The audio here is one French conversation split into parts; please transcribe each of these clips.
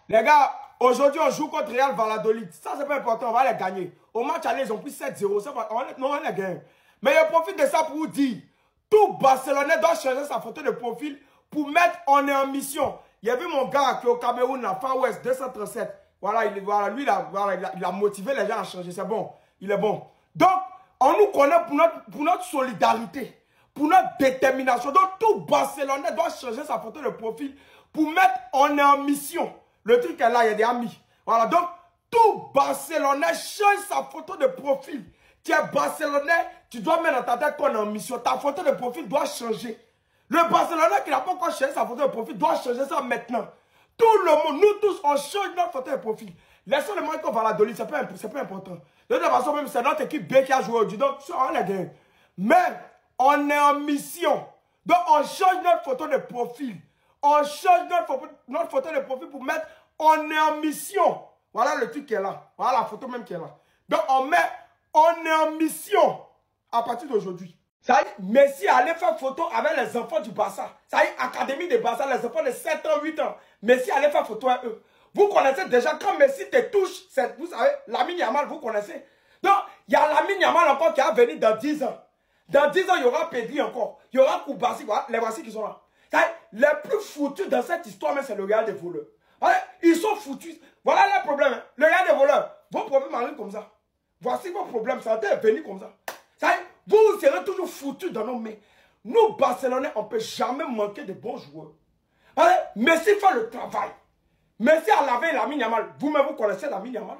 Les gars, aujourd'hui, on joue contre Real Valladolid. Ça, c'est pas important, on va les gagner. Au match aller, ils ont pris 7-0. Non, on les gagne. Mais je profite de ça pour vous dire, tout Barcelonais doit changer sa photo de profil pour mettre on est en mission. Il y a vu mon gars qui est au Cameroun, à Far West 237. Voilà, lui, il a motivé les gens à changer. C'est bon. Il est bon. Donc, on nous connaît pour notre solidarité, pour notre détermination. Donc, tout Barcelonais doit changer sa photo de profil pour mettre on est en mission. Le truc est là, il y a des amis. Voilà, donc, tout Barcelonais change sa photo de profil. Tu es Barcelonais, tu dois mettre dans ta tête qu'on est en mission. Ta photo de profil doit changer. Le Barcelonais qui n'a pas encore changé sa photo de profil doit changer ça maintenant. Tout le monde, nous tous, on change notre photo de profil. Laissons le moment qu'on va la donner, c'est pas important. De toute façon, même c'est notre équipe B qui a joué aujourd'hui, donc on les gagne. Mais on est en mission. Donc on change notre photo de profil. On change notre photo de profil pour mettre on est en mission. Voilà le truc qui est là. Voilà la photo même qui est là. Donc on met on est en mission à partir d'aujourd'hui. Ça y est, Messi allait faire photo avec les enfants du Barça. Ça y est, Académie de Barça, les enfants de 7 ans, 8 ans. Messi allait faire photo avec eux. Vous connaissez déjà, quand Messi te touche, vous savez, Lamine Yamal, vous connaissez. Donc, il y a Lamine Yamal encore qui va venir dans 10 ans. Dans 10 ans, il y aura Pedri encore. Il y aura Koubassi, voilà, les voici qui sont là. Ça y est, les plus foutus dans cette histoire, c'est le Real des voleurs. Voilà, ils sont foutus. Voilà le problème. Hein. Le Real des voleurs, vos problèmes arrivent comme ça. Voici vos problèmes, ça a venu comme ça. Ça y est, vous serez toujours foutus dans nos mains. Nous, Barcelonais, on ne peut jamais manquer de bons joueurs. Allez, Messi fait le travail. Messi a lavé Lamine Yamal. Vous-même, vous connaissez Lamine Yamal.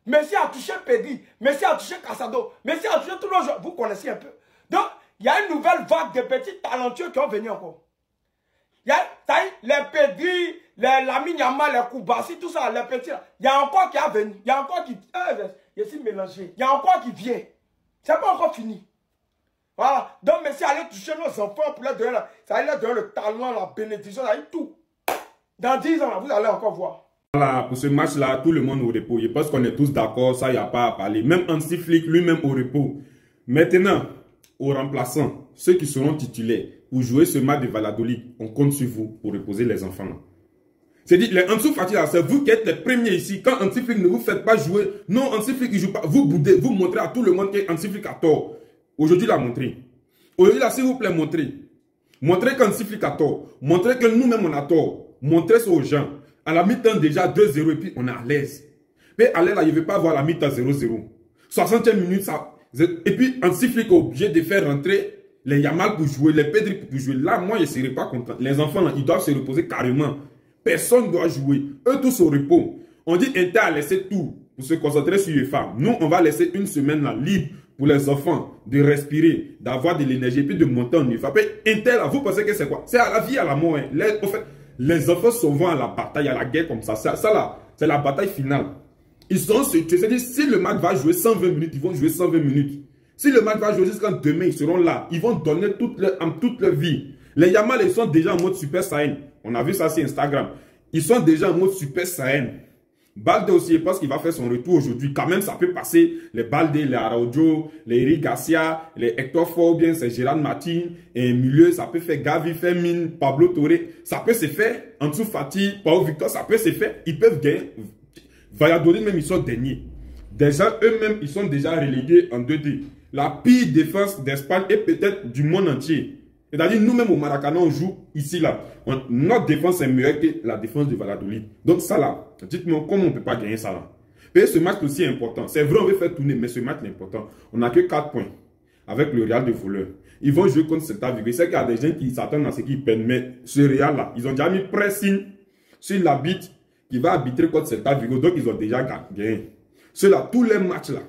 Messi a touché Pedri. Messi a touché Casado. Messi a touché tous les joueurs. Vous connaissez un peu. Donc, il y a une nouvelle vague de petits talentueux qui ont venu encore. Ça y est, les Pedri, les Lamine Yamal, les Koubassi, tout ça, les petits. Il y a encore qui a venu. Il y a encore qui... je suis mélangé. Il y a encore qui vient. C'est pas encore fini. Voilà. Donc, Messi allait toucher nos enfants pour leur donner, ça allait leur donner le talent, la bénédiction, ça allait tout. Dans 10 ans, là, vous allez encore voir. Voilà, pour ce match-là, tout le monde au repos. Je pense qu'on est tous d'accord, ça, il n'y a pas à parler. Même Hansi Flick, lui-même au repos. Maintenant, aux remplaçants, ceux qui seront titulaires, pour jouer ce match de Valladolid, on compte sur vous pour reposer les enfants. C'est-à-dire, les Ansu Fati, c'est vous qui êtes les premiers ici. Quand Hansi Flick ne vous fait pas jouer, non, Hansi Flick ne joue pas. Vous boudez, vous montrez à tout le monde que Hansi Flick a tort. Aujourd'hui, il a montré. Aujourd'hui, là, s'il vous plaît, montrez. Montrez qu'Hansi Flick a tort. Montrez que nous-mêmes, on a tort. Montrez ça aux gens. À la mi-temps, déjà 2-0 et puis on est à l'aise. Mais à l'aise, là, il ne veut pas avoir la mi-temps 0-0. 60e minute, ça. Et puis, Hansi Flick est obligé de faire rentrer les Yamal pour jouer, les Pedri pour jouer. Là, moi, je ne serais pas content. Les enfants, là, ils doivent se reposer carrément. Personne ne doit jouer. Eux tous au repos. On dit Inter a laissé tout pour se concentrer sur les femmes. Nous, on va laisser une semaine là, libre pour les enfants de respirer, d'avoir de l'énergie et puis de monter en UEFA. Inter, là, vous pensez que c'est quoi? C'est à la vie, à la mort. Hein. Les enfants sont vont à la bataille, à la guerre comme ça. Ça là, c'est la bataille finale. Ils sont c'est-à-dire, si le match va jouer 120 minutes, ils vont jouer 120 minutes. Si le match va jouer jusqu'à demain, ils seront là. Ils vont donner toute leur vie. Les Yamal, ils sont déjà en mode Super Saiyan. On a vu ça sur Instagram. Ils sont déjà en mode Super Saiyan. Balde aussi, parce qu'il va faire son retour aujourd'hui. Quand même, ça peut passer. Les Balde, les Araujo, les Eric Garcia, les Hector Ford, bien, c'est Gérard Martin. Et milieu, ça peut faire Gavi, Fermin, Pablo Torre. Ça peut se faire. Ansu Fati, Paul Victor, ça peut se faire. Ils peuvent gagner. Valladolid, même, ils sont derniers. Déjà, eux-mêmes, ils sont déjà relégués en 2D. La pire défense d'Espagne et peut-être du monde entier. C'est-à-dire, nous-mêmes au Maracana, on joue ici, là. Notre défense est meilleure que la défense de Valladolid. Donc, ça, là, dites-moi, comment on ne peut pas gagner ça, là? Et ce match aussi est important. C'est vrai, on veut faire tourner, mais ce match est important. On n'a que 4 points avec le Real de voleurs. Ils vont jouer contre Celta Vigo. C'est qu'il y a des gens qui s'attendent à ce qu'ils peinent, mais ce Real-là, ils ont déjà mis pressing sur l'arbitre qui va arbitrer contre Celta Vigo. Donc, ils ont déjà gagné. Ceux-là, tous les matchs-là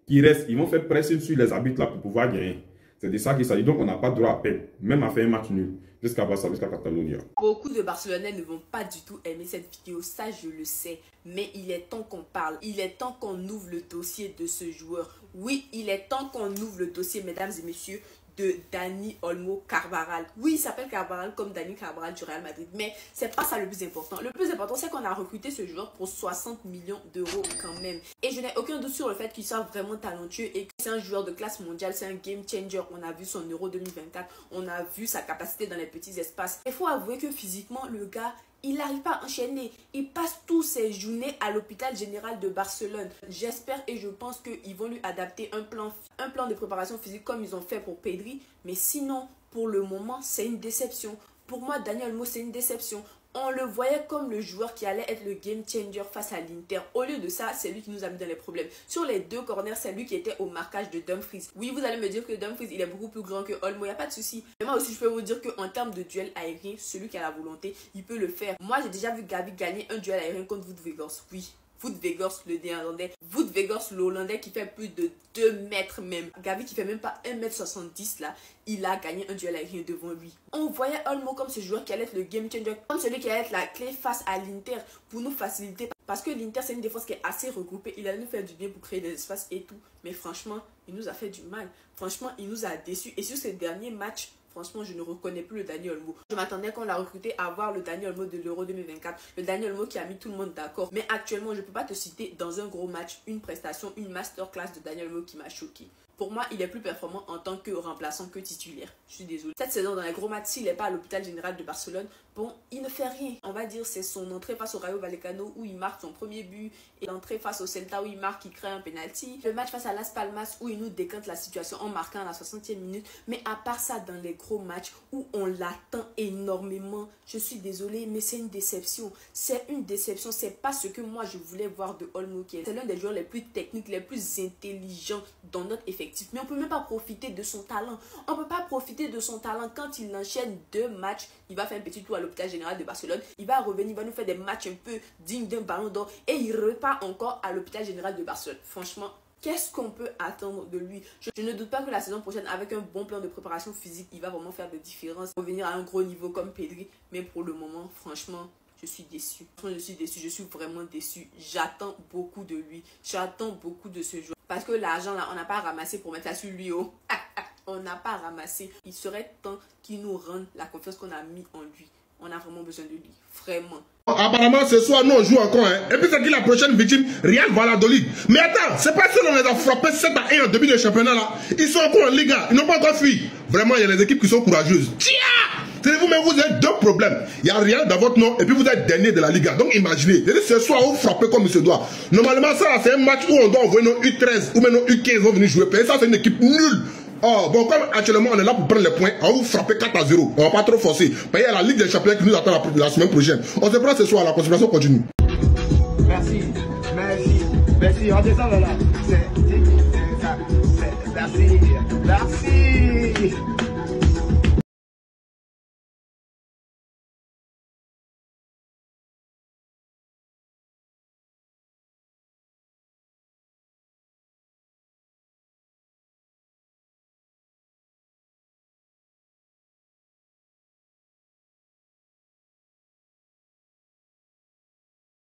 qui restent, ils vont faire pressing sur les arbitres là pour pouvoir gagner. C'est de ça qu'il s'agit. Donc, on n'a pas droit à peine, même à faire un match nul, jusqu'à Barça, jusqu'à Catalogne. Beaucoup de Barcelonais ne vont pas du tout aimer cette vidéo, ça je le sais. Mais il est temps qu'on parle, il est temps qu'on ouvre le dossier de ce joueur. Oui, il est temps qu'on ouvre le dossier, mesdames et messieurs, de Dani Olmo Carvajal. Oui, il s'appelle Carvajal comme Dani Carvajal du Real Madrid, mais c'est pas ça le plus important. Le plus important, c'est qu'on a recruté ce joueur pour 60 millions d'euros quand même. Et je n'ai aucun doute sur le fait qu'il soit vraiment talentueux et que c'est un joueur de classe mondiale, c'est un game changer. On a vu son Euro 2024, on a vu sa capacité dans les petits espaces. Il faut avouer que physiquement, le gars, Il n'arrive pas à enchaîner. Il passe tous ses journées à l'hôpital général de Barcelone. J'espère et je pense qu'ils vont lui adapter un plan de préparation physique comme ils ont fait pour Pedri. Mais sinon, pour le moment, c'est une déception. Pour moi, Dani Olmo, c'est une déception. On le voyait comme le joueur qui allait être le game changer face à l'Inter. Au lieu de ça, c'est lui qui nous a mis dans les problèmes. Sur les 2 corners, c'est lui qui était au marquage de Dumfries. Oui, vous allez me dire que Dumfries, il est beaucoup plus grand que Olmo, il n'y a pas de souci. Mais moi aussi, je peux vous dire qu'en termes de duel aérien, celui qui a la volonté, il peut le faire. Moi, j'ai déjà vu Gavi gagner un duel aérien contre Wout Weghorst. Oui. Wout Weghorst, le néerlandais. Wout Weghorst, le hollandais qui fait plus de 2 mètres même. Gavi qui fait même pas 1m70 là. Il a gagné un duel aérien devant lui. On voyait Olmo comme ce joueur qui allait être le game changer. Comme celui qui allait être la clé face à l'Inter pour nous faciliter. Parce que l'Inter, c'est une défense qui est assez regroupée. Il allait nous faire du bien pour créer des espaces et tout. Mais franchement, il nous a fait du mal. Franchement, il nous a déçus. Et sur ces derniers matchs, franchement, je ne reconnais plus le Dani Olmo. Je m'attendais qu'on l'a recruté à voir le Dani Olmo de l'Euro 2024. Le Dani Olmo qui a mis tout le monde d'accord. Mais actuellement, je ne peux pas te citer dans un gros match, une prestation, une masterclass de Dani Olmo qui m'a choqué. Pour moi, il est plus performant en tant que remplaçant que titulaire. Je suis désolée. Cette saison, dans les gros matchs, s'il n'est pas à l'hôpital général de Barcelone, bon, il ne fait rien. On va dire c'est son entrée face au Rayo Vallecano où il marque son premier but et l'entrée face au Celta où il marque, il crée un penalty. Le match face à Las Palmas où il nous décante la situation en marquant à la 60e minute. Mais à part ça, dans les gros matchs où on l'attend énormément, je suis désolée, mais c'est une déception. C'est une déception. C'est pas ce que moi je voulais voir de Olmo. C'est l'un des joueurs les plus techniques, les plus intelligents dans notre effectif. Mais on ne peut même pas profiter de son talent. On ne peut pas profiter de son talent quand il enchaîne 2 matchs. Il va faire un petit tour à l'hôpital général de Barcelone. Il va revenir, il va nous faire des matchs un peu dignes d'un ballon d'or. Et il repart encore à l'hôpital général de Barcelone. Franchement, qu'est-ce qu'on peut attendre de lui? Je ne doute pas que la saison prochaine, avec un bon plan de préparation physique, il va vraiment faire des différences. Revenir à un gros niveau comme Pedri. Mais pour le moment, franchement, je suis déçue. Je suis déçue. Je suis vraiment déçue. J'attends beaucoup de lui. J'attends beaucoup de ce joueur. Parce que l'argent, là, on n'a pas ramassé pour mettre ça sur lui. Oh. On n'a pas ramassé. Il serait temps qu'il nous rende la confiance qu'on a mis en lui. On a vraiment besoin de lui. Vraiment. Apparemment, ce soir, nous, on joue encore. Hein. Et puis, c'est qui la prochaine victime? Real Valladolid. Mais attends, c'est pas ça qu'on les a frappés 7-1 en début de championnat, là. Ils sont encore en Liga. Ils n'ont pas encore fui. Vraiment, il y a des équipes qui sont courageuses. C'est vous-même, vous avez 2 problèmes. Il n'y a rien dans votre nom et puis vous êtes dernier de la Liga. Donc, imaginez. Ce soir, vous frappez comme il se doit. Normalement, ça, c'est un match où on doit envoyer nos U13 ou même nos U15 vont venir jouer. Et ça, c'est une équipe nulle. Oh, bon, comme actuellement on est là pour prendre les points, on va vous frapper 4-0. On va pas trop forcer. Il y a la Ligue des Champions qui nous attend la semaine prochaine. On se prend ce soir, la concentration continue. Merci, merci, merci. On descend là. Merci, merci.